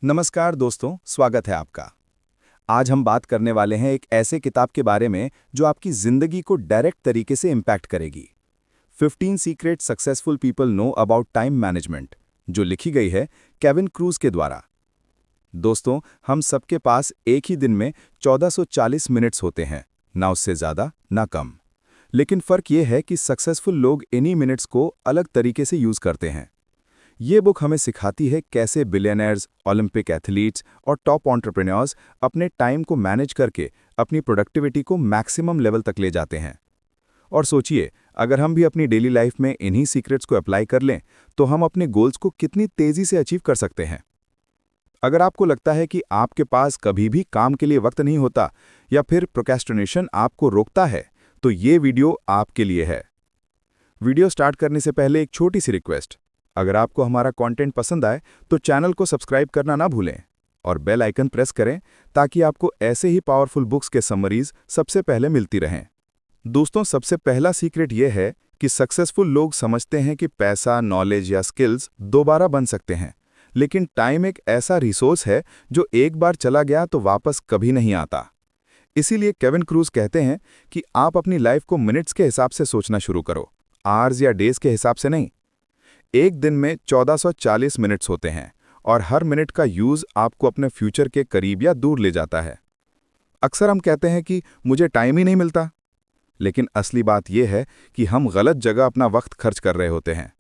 नमस्कार दोस्तों, स्वागत है आपका। आज हम बात करने वाले हैं एक ऐसे किताब के बारे में जो आपकी जिंदगी को डायरेक्ट तरीके से इम्पैक्ट करेगी। 15 secret successful people know about time management, जो लिखी गई है केविन क्रूज के द्वारा। दोस्तों, हम सबके पास एक ही दिन में 1440 मिनट्स होते हैं, ना उससे ज्यादा ना कम। लेकिन फर्क यह है कि सक्सेसफुल लोग इन्हीं मिनट्स को अलग तरीके से यूज करते हैं। ये बुक हमें सिखाती है कैसे बिलियनर्स, ओलंपिक एथलीट्स और टॉप एंटरप्रेन्योर्स अपने टाइम को मैनेज करके अपनी प्रोडक्टिविटी को मैक्सिमम लेवल तक ले जाते हैं। और सोचिए, अगर हम भी अपनी डेली लाइफ में इन्हीं सीक्रेट्स को अप्लाई कर लें तो हम अपने गोल्स को कितनी तेजी से अचीव कर सकते हैं। अगर आपको लगता है कि आपके पास कभी भी काम के लिए वक्त नहीं होता या फिर प्रोक्रेस्टिनेशन आपको रोकता है, तो ये वीडियो आपके लिए है। वीडियो स्टार्ट करने से पहले एक छोटी सी रिक्वेस्ट। अगर आपको हमारा कंटेंट पसंद आए तो चैनल को सब्सक्राइब करना ना भूलें और बेल आइकन प्रेस करें ताकि आपको ऐसे ही पावरफुल बुक्स के समरीज सबसे पहले मिलती रहें। दोस्तों, सबसे पहला सीक्रेट यह है कि सक्सेसफुल लोग समझते हैं कि पैसा, नॉलेज या स्किल्स दोबारा बन सकते हैं, लेकिन टाइम एक ऐसा रिसोर्स है जो एक बार चला गया तो वापस कभी नहीं आता। इसीलिए केविन क्रूज कहते हैं कि आप अपनी लाइफ को मिनट्स के हिसाब से सोचना शुरू करो, आवर्स या डेज के हिसाब से नहीं। एक दिन में 1440 मिनट्स होते हैं और हर मिनट का यूज आपको अपने फ्यूचर के करीब या दूर ले जाता है। अक्सर हम कहते हैं कि मुझे टाइम ही नहीं मिलता, लेकिन असली बात यह है कि हम गलत जगह अपना वक्त खर्च कर रहे होते हैं।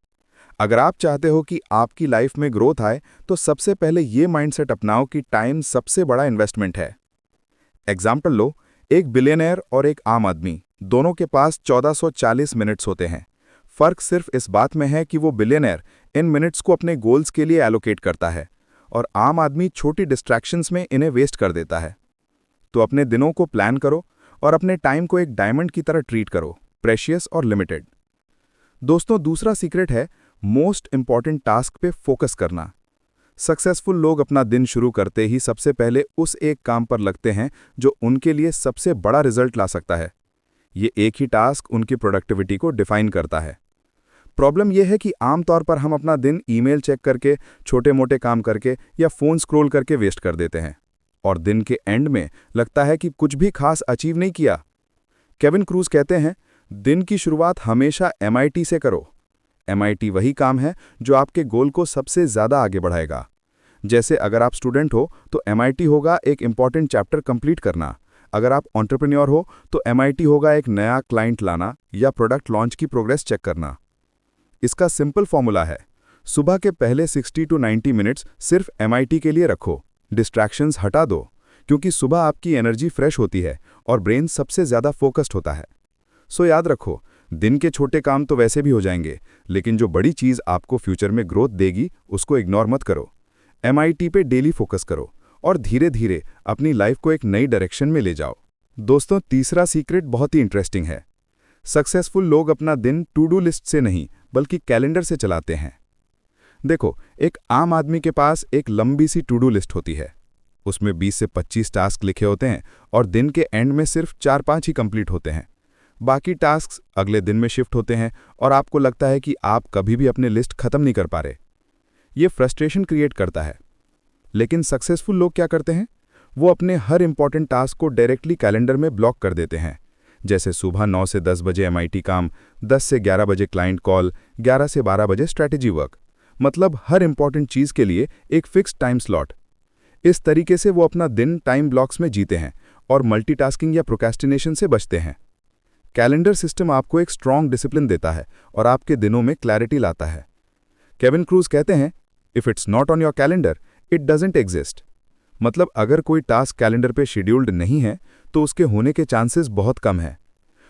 अगर आप चाहते हो कि आपकी लाइफ में ग्रोथ आए तो सबसे पहले ये माइंडसेट अपनाओ कि टाइम सबसे बड़ा इन्वेस्टमेंट है। एग्जाम्पल लो, एक बिलियनर और एक आम आदमी, दोनों के पास 1440 मिनट्स होते हैं। फर्क सिर्फ इस बात में है कि वो बिलियनर इन मिनट्स को अपने गोल्स के लिए एलोकेट करता है और आम आदमी छोटी डिस्ट्रैक्शंस में इन्हें वेस्ट कर देता है। तो अपने दिनों को प्लान करो और अपने टाइम को एक डायमंड की तरह ट्रीट करो, प्रेशियस और लिमिटेड। दोस्तों, दूसरा सीक्रेट है मोस्ट इंपॉर्टेंट टास्क पे फोकस करना। सक्सेसफुल लोग अपना दिन शुरू करते ही सबसे पहले उस एक काम पर लगते हैं जो उनके लिए सबसे बड़ा रिजल्ट ला सकता है। ये एक ही टास्क उनकी प्रोडक्टिविटी को डिफाइन करता है। प्रॉब्लम यह है कि आमतौर पर हम अपना दिन ईमेल चेक करके, छोटे मोटे काम करके या फोन स्क्रॉल करके वेस्ट कर देते हैं और दिन के एंड में लगता है कि कुछ भी खास अचीव नहीं किया। केविन क्रूज कहते हैं, दिन की शुरुआत हमेशा MIT से करो। MIT वही काम है जो आपके गोल को सबसे ज्यादा आगे बढ़ाएगा। जैसे अगर आप स्टूडेंट हो तो MIT होगा एक इंपॉर्टेंट चैप्टर कंप्लीट करना। अगर आप एंटरप्रेन्योर हो तो MIT होगा एक नया क्लाइंट लाना या प्रोडक्ट लॉन्च की प्रोग्रेस चेक करना। इसका सिंपल फॉर्मूला है, सुबह के पहले 60 to 90 मिनट्स सिर्फ MIT के लिए रखो, डिस्ट्रैक्शंस हटा दो, क्योंकि सुबह आपकी एनर्जी फ्रेश होती है और ब्रेन सबसे ज्यादा फोकस्ड होता है। सो याद रखो, दिन के छोटे काम तो वैसे भी हो जाएंगे, लेकिन जो बड़ी चीज आपको फ्यूचर में ग्रोथ देगी उसको इग्नोर मत करो। MIT पे डेली फोकस करो और धीरे धीरे अपनी लाइफ को एक नई डायरेक्शन में ले जाओ। दोस्तों, तीसरा सीक्रेट बहुत ही इंटरेस्टिंग है। सक्सेसफुल लोग अपना दिन टू डू लिस्ट से नहीं बल्कि कैलेंडर से चलाते हैं। देखो, एक आम आदमी के पास एक लंबी सी टू डू लिस्ट होती है। उसमें 20 से 25 टास्क लिखे होते हैं और दिन के एंड में सिर्फ 4-5 ही कंप्लीट होते हैं। बाकी टास्क अगले दिन में शिफ्ट होते हैं और आपको लगता है कि आप कभी भी अपने लिस्ट खत्म नहीं कर पा रहे। ये फ्रस्ट्रेशन क्रिएट करता है। लेकिन सक्सेसफुल लोग क्या करते हैं? वो अपने हर इंपॉर्टेंट टास्क को डायरेक्टली कैलेंडर में ब्लॉक कर देते हैं। जैसे सुबह 9 से 10 बजे MIT काम, 10 से 11 बजे क्लाइंट कॉल, 11 से 12 बजे स्ट्रैटेजी वर्क। मतलब हर इंपॉर्टेंट चीज के लिए एक फिक्स टाइम स्लॉट। इस तरीके से वो अपना दिन टाइम ब्लॉक्स में जीते हैं और मल्टीटास्किंग या प्रोक्रेस्टिनेशन से बचते हैं। कैलेंडर सिस्टम आपको एक स्ट्रॉन्ग डिसिप्लिन देता है और आपके दिनों में क्लैरिटी लाता है। केविन क्रूज कहते हैं, if it's not on your calendar it doesn't exist. मतलब अगर कोई टास्क कैलेंडर पे शेड्यूल्ड नहीं है तो उसके होने के चांसेस बहुत कम है।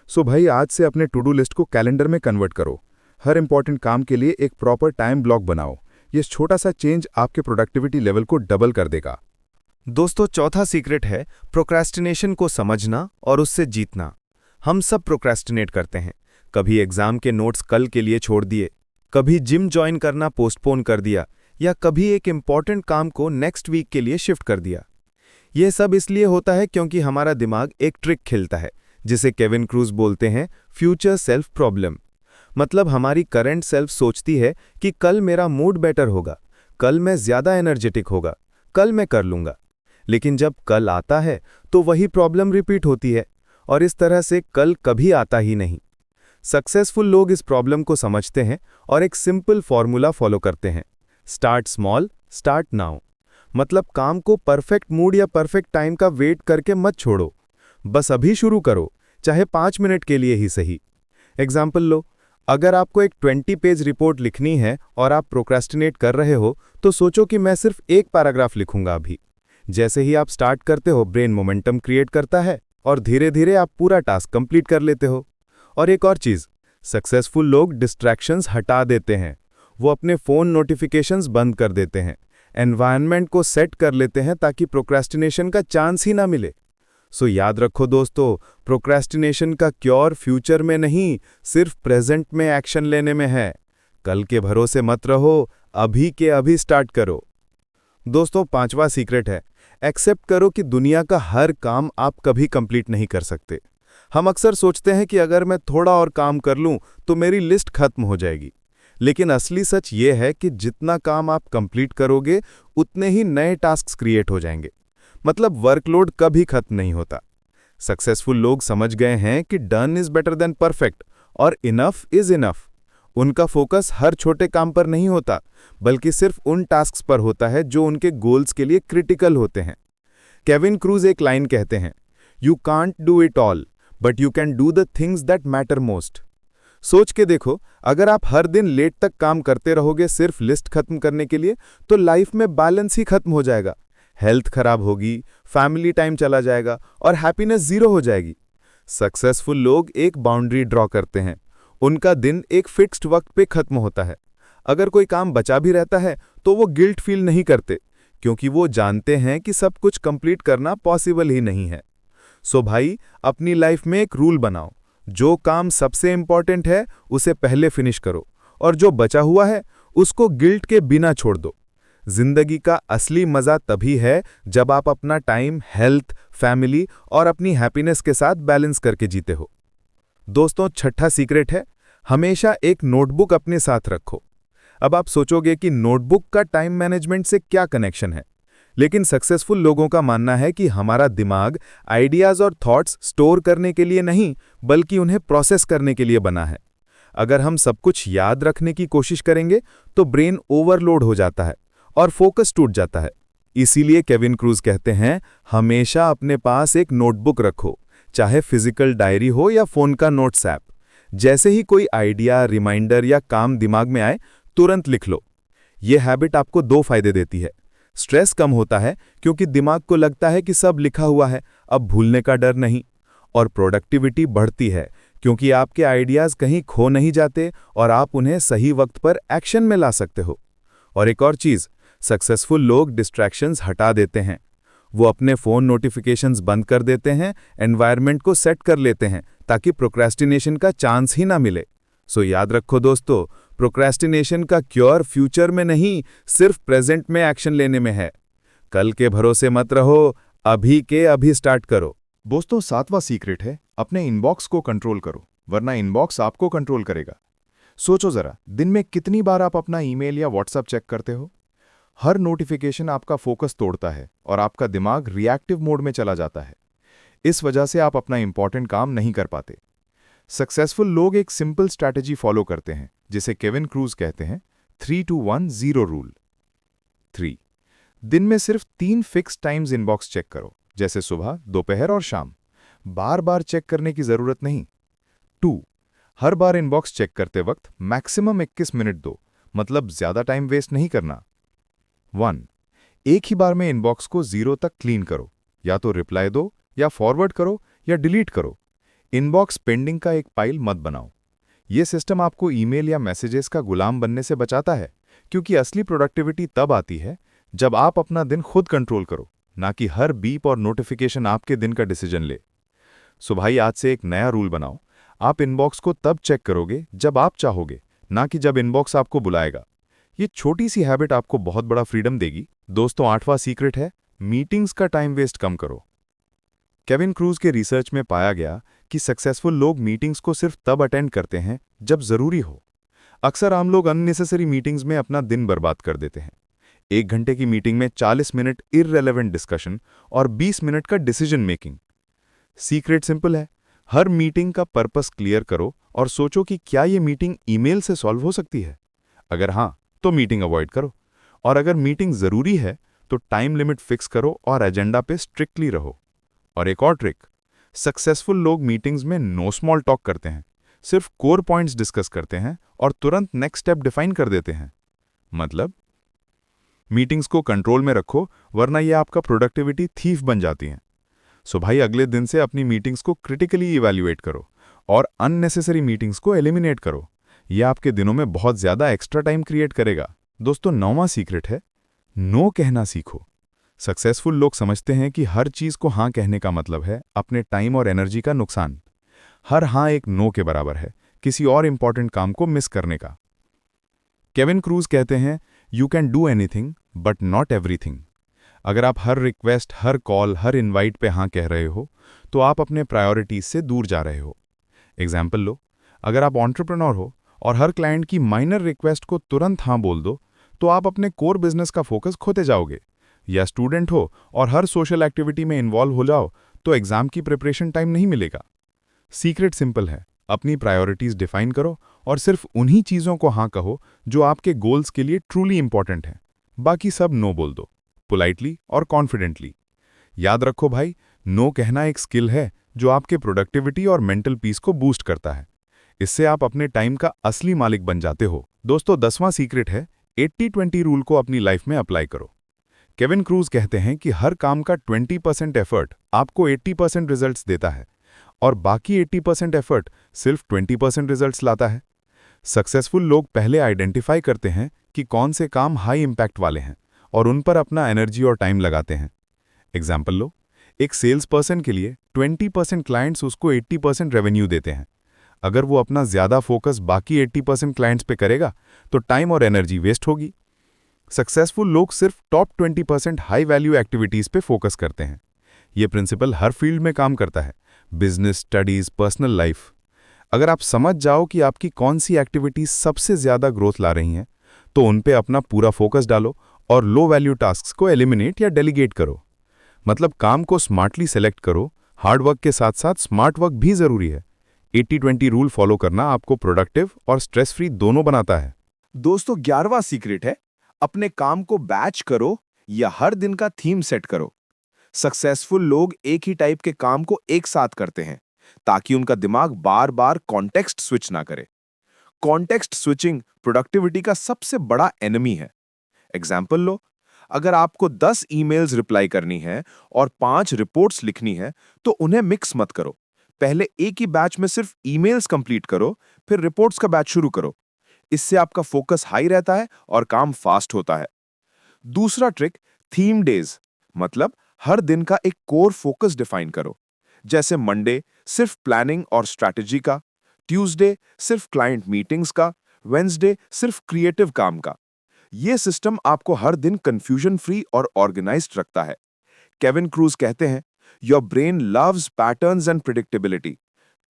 सो भाई, आज से अपने टू डू लिस्ट को कैलेंडर में कन्वर्ट करो। हर इंपॉर्टेंट काम के लिए एक प्रॉपर टाइम ब्लॉक बनाओ। ये छोटा सा चेंज आपके प्रोडक्टिविटी लेवल को डबल कर देगा। दोस्तों, चौथा सीक्रेट है प्रोक्रेस्टिनेशन को समझना और उससे जीतना। हम सब प्रोक्रेस्टिनेट करते हैं। कभी एग्जाम के नोट्स कल के लिए छोड़ दिए, कभी जिम ज्वाइन करना पोस्टपोन कर दिया या कभी एक इंपॉर्टेंट काम को नेक्स्ट वीक के लिए शिफ्ट कर दिया। यह सब इसलिए होता है क्योंकि हमारा दिमाग एक ट्रिक खेलता है जिसे केविन क्रूज बोलते हैं फ्यूचर सेल्फ प्रॉब्लम। मतलब हमारी करंट सेल्फ सोचती है कि कल मेरा मूड बेटर होगा, कल मैं ज्यादा एनर्जेटिक होगा, कल मैं कर लूँगा। लेकिन जब कल आता है तो वही प्रॉब्लम रिपीट होती है और इस तरह से कल कभी आता ही नहीं। सक्सेसफुल लोग इस प्रॉब्लम को समझते हैं और एक सिंपल फॉर्मूला फॉलो करते हैं। Start small, start now. मतलब काम को परफेक्ट मूड या परफेक्ट टाइम का वेट करके मत छोड़ो, बस अभी शुरू करो, चाहे 5 मिनट के लिए ही सही। एग्जाम्पल लो, अगर आपको एक 20 पेज रिपोर्ट लिखनी है और आप प्रोक्रेस्टिनेट कर रहे हो तो सोचो कि मैं सिर्फ एक पैराग्राफ लिखूंगा अभी। जैसे ही आप स्टार्ट करते हो, ब्रेन मोमेंटम क्रिएट करता है और धीरे धीरे आप पूरा टास्क कंप्लीट कर लेते हो। और एक और चीज़, सक्सेसफुल लोग डिस्ट्रैक्शंस हटा देते हैं। वो अपने फ़ोन नोटिफिकेशंस बंद कर देते हैं, एनवायरनमेंट को सेट कर लेते हैं ताकि प्रोक्रेस्टिनेशन का चांस ही ना मिले। सो याद रखो दोस्तों, प्रोक्रेस्टिनेशन का क्योर फ्यूचर में नहीं, सिर्फ प्रेजेंट में एक्शन लेने में है। कल के भरोसे मत रहो, अभी के अभी स्टार्ट करो। दोस्तों, 5वां सीक्रेट है, एक्सेप्ट करो कि दुनिया का हर काम आप कभी कंप्लीट नहीं कर सकते। हम अक्सर सोचते हैं कि अगर मैं थोड़ा और काम कर लूं तो मेरी लिस्ट खत्म हो जाएगी। लेकिन असली सच ये है कि जितना काम आप कंप्लीट करोगे उतने ही नए टास्क क्रिएट हो जाएंगे। मतलब वर्कलोड कभी खत्म नहीं होता। सक्सेसफुल लोग समझ गए हैं कि done is better than perfect और इनफ इज इनफ। उनका फोकस हर छोटे काम पर नहीं होता, बल्कि सिर्फ उन टास्क्स पर होता है जो उनके गोल्स के लिए क्रिटिकल होते हैं। केविन क्रूज एक लाइन कहते हैं, you can't do it all but you can do the things that matter most. सोच के देखो, अगर आप हर दिन लेट तक काम करते रहोगे सिर्फ लिस्ट खत्म करने के लिए, तो लाइफ में बैलेंस ही खत्म हो जाएगा। हेल्थ खराब होगी, फैमिली टाइम चला जाएगा और हैप्पीनेस जीरो हो जाएगी। सक्सेसफुल लोग एक बाउंड्री ड्रॉ करते हैं। उनका दिन एक फिक्स्ड वक्त पे खत्म होता है। अगर कोई काम बचा भी रहता है तो वो गिल्ट फील नहीं करते, क्योंकि वो जानते हैं कि सब कुछ कंप्लीट करना पॉसिबल ही नहीं है। सो भाई, अपनी लाइफ में एक रूल बनाओ, जो काम सबसे इंपॉर्टेंट है उसे पहले फिनिश करो और जो बचा हुआ है उसको गिल्ट के बिना छोड़ दो। जिंदगी का असली मजा तभी है जब आप अपना टाइम, हेल्थ, फैमिली और अपनी हैप्पीनेस के साथ बैलेंस करके जीते हो। दोस्तों, 6ठा सीक्रेट है, हमेशा एक नोटबुक अपने साथ रखो। अब आप सोचोगे कि नोटबुक का टाइम मैनेजमेंट से क्या कनेक्शन है, लेकिन सक्सेसफुल लोगों का मानना है कि हमारा दिमाग आइडियाज और थॉट्स स्टोर करने के लिए नहीं, बल्कि उन्हें प्रोसेस करने के लिए बना है। अगर हम सब कुछ याद रखने की कोशिश करेंगे तो ब्रेन ओवरलोड हो जाता है और फोकस टूट जाता है। इसीलिए केविन क्रूज कहते हैं, हमेशा अपने पास एक नोटबुक रखो, चाहे फिजिकल डायरी हो या फोन का नोट्स ऐप। जैसे ही कोई आइडिया, रिमाइंडर या काम दिमाग में आए, तुरंत लिख लो। यह हैबिट आपको 2 फायदे देती है। स्ट्रेस कम होता है क्योंकि दिमाग को लगता है कि सब लिखा हुआ है, अब भूलने का डर नहीं। और प्रोडक्टिविटी बढ़ती है क्योंकि आपके आइडियाज कहीं खो नहीं जाते और आप उन्हें सही वक्त पर एक्शन में ला सकते हो। और एक और चीज, सक्सेसफुल लोग डिस्ट्रैक्शंस हटा देते हैं। वो अपने फोन नोटिफिकेशंस बंद कर देते हैं, एनवायरनमेंट को सेट कर लेते हैं ताकि प्रोक्रेस्टिनेशन का चांस ही ना मिले। सो याद रखो दोस्तों, प्रोक्रेस्टिनेशन का क्योर फ्यूचर में नहीं, सिर्फ प्रेजेंट में एक्शन लेने में है। कल के भरोसे मत रहो, अभी के अभी स्टार्ट करो। दोस्तों, 7वां सीक्रेट है, अपने इनबॉक्स को कंट्रोल करो, वरना इनबॉक्स आपको कंट्रोल करेगा। सोचो जरा, दिन में कितनी बार आप अपना ईमेल या व्हाट्सएप चेक करते हो? हर नोटिफिकेशन आपका फोकस तोड़ता है और आपका दिमाग रिएक्टिव मोड में चला जाता है। इस वजह से आप अपना इंपॉर्टेंट काम नहीं कर पाते। सक्सेसफुल लोग एक सिंपल स्ट्रैटेजी फॉलो करते हैं, जिसे केविन क्रूज कहते हैं 3-2-1-0 रूल। 3. दिन में सिर्फ 3 फिक्स टाइम्स इनबॉक्स चेक करो, जैसे सुबह, दोपहर और शाम। बार बार चेक करने की जरूरत नहीं। 2. हर बार इनबॉक्स चेक करते वक्त मैक्सिमम 21 मिनट दो, मतलब ज्यादा टाइम वेस्ट नहीं करना। 1. एक ही बार में इनबॉक्स को 0 तक क्लीन करो, या तो रिप्लाई दो, या फॉरवर्ड करो, या डिलीट करो। इनबॉक्स पेंडिंग का एक फाइल मत बनाओ। यह सिस्टम आपको ईमेल या मैसेजेस का गुलाम बनने से बचाता है, क्योंकि असली प्रोडक्टिविटी तब आती है जब आप अपना दिन खुद कंट्रोल करो, ना कि हर बीप और नोटिफिकेशन आपके दिन का डिसीजन ले। सो भाई, आज से एक नया रूल बनाओ, आप इनबॉक्स को तब चेक करोगे जब आप चाहोगे, ना कि जब इनबॉक्स आपको बुलाएगा। ये छोटी सी हैबिट आपको बहुत बड़ा फ्रीडम देगी। दोस्तों, 8वां सीक्रेट है, मीटिंग्स का टाइम वेस्ट कम करो। केविन क्रूज के रिसर्च में पाया गया कि सक्सेसफुल लोग मीटिंग्स को सिर्फ तब अटेंड करते हैं जब जरूरी हो। अक्सर आम लोग अननेसेसरी मीटिंग्स में अपना दिन बर्बाद कर देते हैं। 1 घंटे की मीटिंग में 40 मिनट इररेलेवेंट डिस्कशन और 20 मिनट का डिसीजन मेकिंग। सीक्रेट सिंपल है, हर मीटिंग का पर्पस क्लियर करो और सोचो कि क्या ये मीटिंग ईमेल से सॉल्व हो सकती है। अगर हाँ, तो मीटिंग अवॉइड करो, और अगर मीटिंग ज़रूरी है तो टाइम लिमिट फिक्स करो और एजेंडा पे स्ट्रिक्टली रहो। और एक और ट्रिक, सक्सेसफुल लोग मीटिंग्स में नो स्मॉल टॉक करते हैं, सिर्फ कोर पॉइंट्स डिस्कस करते हैं और तुरंत नेक्स्ट स्टेप डिफाइन कर देते हैं। मतलब मीटिंग्स को कंट्रोल में रखो, वरना ये आपका प्रोडक्टिविटी थीफ बन जाती हैं। सो भाई, अगले दिन से अपनी मीटिंग्स को क्रिटिकली इवैल्यूएट करो और अननेसेसरी मीटिंग्स को एलिमिनेट करो। यह आपके दिनों में बहुत ज़्यादा एक्स्ट्रा टाइम क्रिएट करेगा। दोस्तों, 9वां सीक्रेट है, नो कहना सीखो। सक्सेसफुल लोग समझते हैं कि हर चीज़ को हाँ कहने का मतलब है अपने टाइम और एनर्जी का नुकसान। हर हाँ एक नो के बराबर है किसी और इंपॉर्टेंट काम को मिस करने का। केविन क्रूज कहते हैं, you can do anything but not everything. अगर आप हर रिक्वेस्ट, हर कॉल, हर इनवाइट पे हाँ कह रहे हो तो आप अपने प्रायोरिटीज से दूर जा रहे हो। एग्जाम्पल लो, अगर आप एंटरप्रेन्योर हो और हर क्लाइंट की माइनर रिक्वेस्ट को तुरंत हाँ बोल दो तो आप अपने कोर बिजनेस का फोकस खोते जाओगे। या स्टूडेंट हो और हर सोशल एक्टिविटी में इन्वॉल्व हो जाओ तो एग्जाम की प्रिपरेशन टाइम नहीं मिलेगा। सीक्रेट सिंपल है, अपनी प्रायोरिटीज डिफाइन करो और सिर्फ उन्हीं चीज़ों को हाँ कहो जो आपके गोल्स के लिए ट्रूली इंपॉर्टेंट है। बाकी सब नो बोल दो, पोलाइटली और कॉन्फिडेंटली। याद रखो भाई, नो कहना एक स्किल है जो आपके प्रोडक्टिविटी और मेंटल पीस को बूस्ट करता है। इससे आप अपने टाइम का असली मालिक बन जाते हो। दोस्तों, 10वां सीक्रेट है, 80-20 रूल को अपनी लाइफ में अप्लाई करो। केविन क्रूज कहते हैं कि हर काम का 20% एफर्ट आपको 80% रिजल्ट्स देता है और बाकी 80% एफर्ट सिर्फ 20% रिजल्ट्स लाता है। सक्सेसफुल लोग पहले आइडेंटिफाई करते हैं कि कौन से काम हाई इंपैक्ट वाले हैं और उन पर अपना एनर्जी और टाइम लगाते हैं। एग्जाम्पल लो, एक सेल्स पर्सन के लिए 20% क्लाइंट्स उसको 80% रेवेन्यू देते हैं। अगर वो अपना ज़्यादा फोकस बाकी 80% क्लाइंट्स पे करेगा तो टाइम और एनर्जी वेस्ट होगी। सक्सेसफुल लोग सिर्फ टॉप 20% हाई वैल्यू एक्टिविटीज़ पे फोकस करते हैं। ये प्रिंसिपल हर फील्ड में काम करता है, बिजनेस, स्टडीज़, पर्सनल लाइफ। अगर आप समझ जाओ कि आपकी कौन सी एक्टिविटीज़ सबसे ज़्यादा ग्रोथ ला रही हैं तो उन पे अपना पूरा फोकस डालो और लो वैल्यू टास्क्स को एलिमिनेट या डेलीगेट करो। मतलब काम को स्मार्टली सेलेक्ट करो, हार्ड वर्क के साथ साथ स्मार्ट वर्क भी ज़रूरी है। 80-20 रूल फॉलो करना आपको प्रोडक्टिव और स्ट्रेस फ्री दोनों बनाता है। दोस्तों, 11वां सीक्रेट है, अपने काम को बैच करो या हर दिन का थीम सेट करो। सक्सेसफुल लोग एक ही टाइप के काम को एक साथ करते हैं ताकि उनका दिमाग बार बार कॉन्टेक्स्ट स्विच ना करे। कॉन्टेक्स्ट स्विचिंग प्रोडक्टिविटी का सबसे बड़ा एनिमी है। एग्जाम्पल लो, अगर आपको 10 ईमेल्स रिप्लाई करनी है और 5 रिपोर्ट्स लिखनी है तो उन्हें मिक्स मत करो। पहले एक ही बैच में सिर्फ ईमेल्स कंप्लीट करो, फिर रिपोर्ट्स का बैच शुरू करो। इससे आपका फोकस हाई रहता है और काम फास्ट होता है। दूसरा ट्रिक, थीम डेज, मतलब हर दिन का एक कोर फोकस डिफाइन करो। जैसे मंडे सिर्फ प्लानिंग और स्ट्रैटेजी का, ट्यूसडे सिर्फ क्लाइंट मीटिंग्स का, वेंसडे सिर्फ क्रिएटिव काम का। यह सिस्टम आपको हर दिन कंफ्यूजन फ्री और ऑर्गेनाइज्ड रखता है। केविन क्रूज कहते हैं, your brain loves patterns and predictability,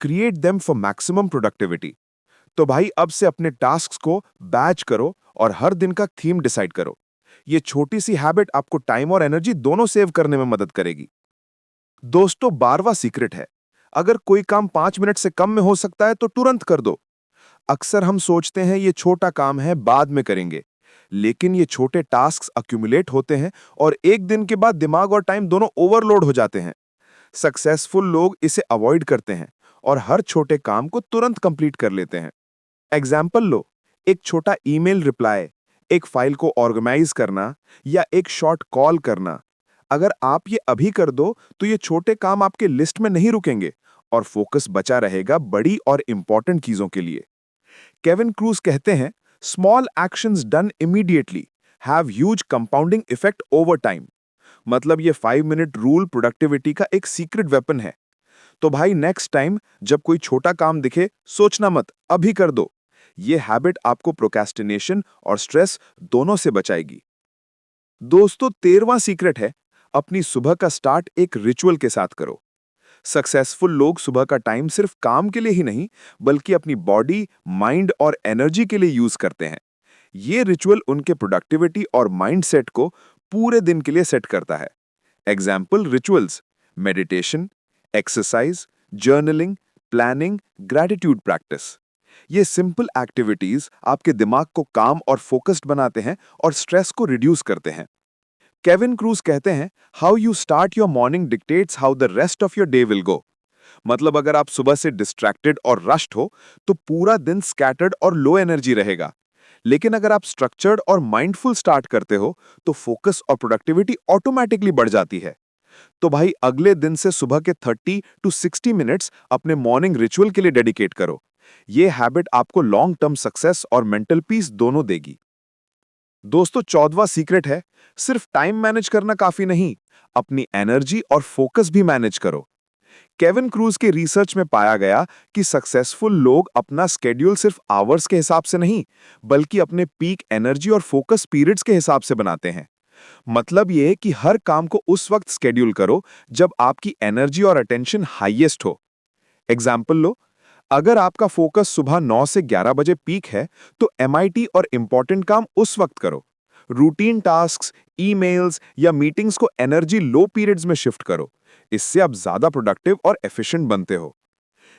create them for maximum productivity. तो भाई, अब से अपने टास्क्स को बैच करो और हर दिन का थीम डिसाइड करो। ये छोटी सी हैबिट आपको टाइम और एनर्जी दोनों सेव करने में मदद करेगी। दोस्तों, 12वां सीक्रेट है, अगर कोई काम 5 मिनट से कम में हो सकता है तो तुरंत कर दो। अक्सर हम सोचते हैं ये छोटा काम है, बाद में करेंगे, लेकिन ये छोटे टास्क्स अक्यूमुलेट होते हैं और एक दिन के बाद दिमाग और टाइम दोनों ओवरलोड हो जाते हैं। सक्सेसफुल लोग इसे अवॉइड करते हैं और हर छोटे काम को तुरंत कंप्लीट कर लेते हैं। एग्जाम्पल लो, एक छोटा ईमेल रिप्लाई, एक फाइल को ऑर्गेनाइज करना या एक शॉर्ट कॉल करना। अगर आप ये अभी कर दो तो ये छोटे काम आपके लिस्ट में नहीं रुकेंगे और फोकस बचा रहेगा बड़ी और इंपॉर्टेंट चीजों के लिए। केविन क्रूज कहते हैं, small actions done immediately have huge compounding effect over time. मतलब ये 5 मिनट रूल प्रोडक्टिविटी का एक सीक्रेट वेपन है। तो भाई, नेक्स्ट टाइम जब कोई छोटा काम दिखे, सोचना मत, अभी कर दो। ये हैबिट आपको प्रोक्रेस्टिनेशन और स्ट्रेस दोनों से बचाएगी। दोस्तों, 13वां सीक्रेट है, अपनी सुबह का स्टार्ट एक रिचुअल के साथ करो। सक्सेसफुल लोग सुबह का टाइम सिर्फ काम के लिए ही नहीं, बल्कि अपनी बॉडी, माइंड और एनर्जी के लिए यूज करते हैं। ये रिचुअल उनके प्रोडक्टिविटी और माइंडसेट को पूरे दिन के लिए सेट करता है। Example rituals: meditation, exercise, journaling, planning, gratitude practice. ये सिंपल एक्टिविटीज आपके दिमाग को काम और फोकस्ड बनाते हैं और स्ट्रेस को रिड्यूस करते हैं। केविन क्रूज कहते हैं, how you start your morning dictates how the rest of your day will go. मतलब अगर आप सुबह से डिस्ट्रैक्टेड और रश्ड हो तो पूरा दिन स्कैटर्ड और लो एनर्जी रहेगा। लेकिन अगर आप स्ट्रक्चर्ड और माइंडफुल स्टार्ट करते हो तो फोकस और प्रोडक्टिविटी ऑटोमेटिकली बढ़ जाती है। तो भाई अगले दिन से सुबह के 30 टू 60 मिनट्स अपने मॉर्निंग रिचुअल के लिए डेडिकेट करो। ये हैबिट आपको लॉन्ग टर्म सक्सेस और मेंटल पीस दोनों देगी। दोस्तों, 14वां सीक्रेट है, सिर्फ टाइम मैनेज करना काफी नहीं, अपनी एनर्जी और फोकस भी मैनेज करो। केविन क्रूज के रिसर्च में पाया गया कि सक्सेसफुल लोग अपना स्केड्यूल सिर्फ आवर्स के हिसाब से नहीं, बल्कि अपने पीक एनर्जी और फोकस पीरियड्स के हिसाब से बनाते हैं। मतलब ये कि हर काम को उस वक्त स्केड्यूल करो जब आपकी एनर्जी और अटेंशन हाईएस्ट हो। एग्जाम्पल लो, अगर आपका फोकस सुबह 9 से 11 बजे पीक है तो एमआईटी और इंपॉर्टेंट काम उस वक्त करो। रूटीन टास्क्स, ईमेल्स या मीटिंग्स को एनर्जी लो पीरियड्स में शिफ्ट करो। इससे आप ज्यादा प्रोडक्टिव और एफिशिएंट बनते हो।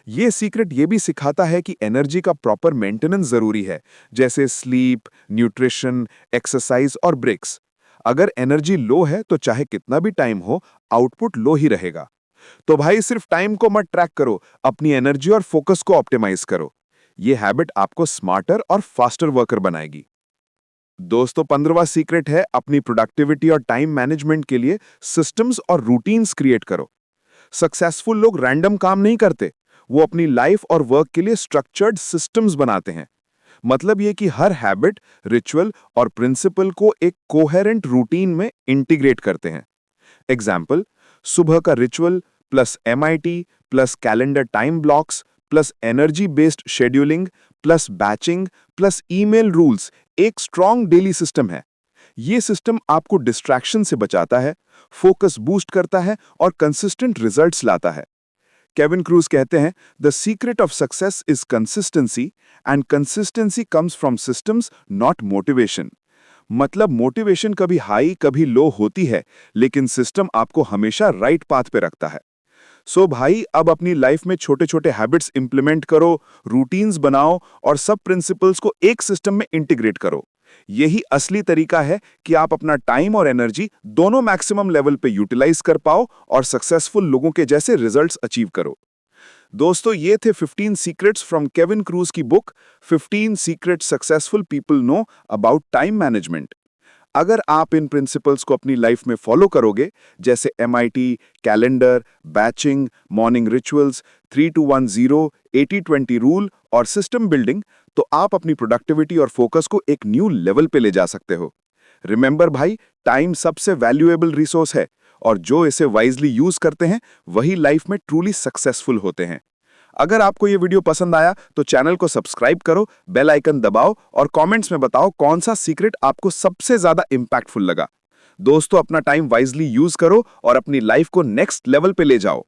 ये सीक्रेट ये भी सिखाता है कि एनर्जी का प्रॉपर मेंटेनेंस जरूरी है, जैसे स्लीप, न्यूट्रिशन, एक्सरसाइज और ब्रेक्स। अगर एनर्जी लो है तो चाहे कितना भी टाइम हो, आउटपुट लो ही रहेगा। तो भाई सिर्फ टाइम को मत ट्रैक करो, अपनी एनर्जी और फोकस को ऑप्टिमाइज करो। ये हैबिट आपको स्मार्टर और फास्टर वर्कर बनाएगी। दोस्तों, 15वां सीक्रेट है, अपनी प्रोडक्टिविटी और टाइम मैनेजमेंट के लिए सिस्टम्स और रूटीन्स क्रिएट करो। सक्सेसफुल लोग रैंडम काम नहीं करते, वो अपनी लाइफ और वर्क के लिए स्ट्रक्चर्ड सिस्टम्स बनाते हैं। मतलब ये कि हर हैबिट, रिचुअल और प्रिंसिपल को एक कोहेरेंट रूटीन में इंटीग्रेट करते हैं। एग्जाम्पल, सुबह का ritual plus MIT plus calendar time blocks plus energy based scheduling plus batching plus email rules एक स्ट्रॉन्ग डेली सिस्टम है। ये सिस्टम आपको डिस्ट्रैक्शन से बचाता है, फोकस बूस्ट करता है और कंसिस्टेंट रिजल्ट्स लाता है। केविन क्रूज कहते हैं, the secret of success is consistency and consistency comes from systems, not motivation. मतलब मोटिवेशन कभी हाई कभी लो होती है, लेकिन सिस्टम आपको हमेशा राइट पाथ पे रखता है। सो भाई, अब अपनी लाइफ में छोटे छोटे हैबिट्स इंप्लीमेंट करो, रूटीन्स बनाओ और सब प्रिंसिपल्स को एक सिस्टम में इंटीग्रेट करो। यही असली तरीका है कि आप अपना टाइम और एनर्जी दोनों मैक्सिमम लेवल पे यूटिलाइज कर पाओ और सक्सेसफुल लोगों के जैसे रिजल्ट्स अचीव करो। दोस्तों, ये थे 15 सीक्रेट्स फ्रॉम केविन क्रूज की book 15 secret successful people know about time management. अगर आप इन प्रिंसिपल्स को अपनी लाइफ में फॉलो करोगे, जैसे MIT, calendar, batching, morning rituals, 3-2-1-0, 80-20 rule और सिस्टम बिल्डिंग, तो आप अपनी प्रोडक्टिविटी और फोकस को एक न्यू लेवल पे ले जा सकते हो। रिमेंबर भाई, टाइम सबसे वैल्यूएबल रिसोर्स है और जो इसे वाइजली यूज करते हैं वही लाइफ में ट्रूली सक्सेसफुल होते हैं। अगर आपको ये वीडियो पसंद आया तो चैनल को सब्सक्राइब करो, बेल आइकन दबाओ और कमेंट्स में बताओ कौन सा सीक्रेट आपको सबसे ज्यादा इंपैक्टफुल लगा। दोस्तों, अपना टाइम वाइजली यूज करो और अपनी लाइफ को नेक्स्ट लेवल पे ले जाओ।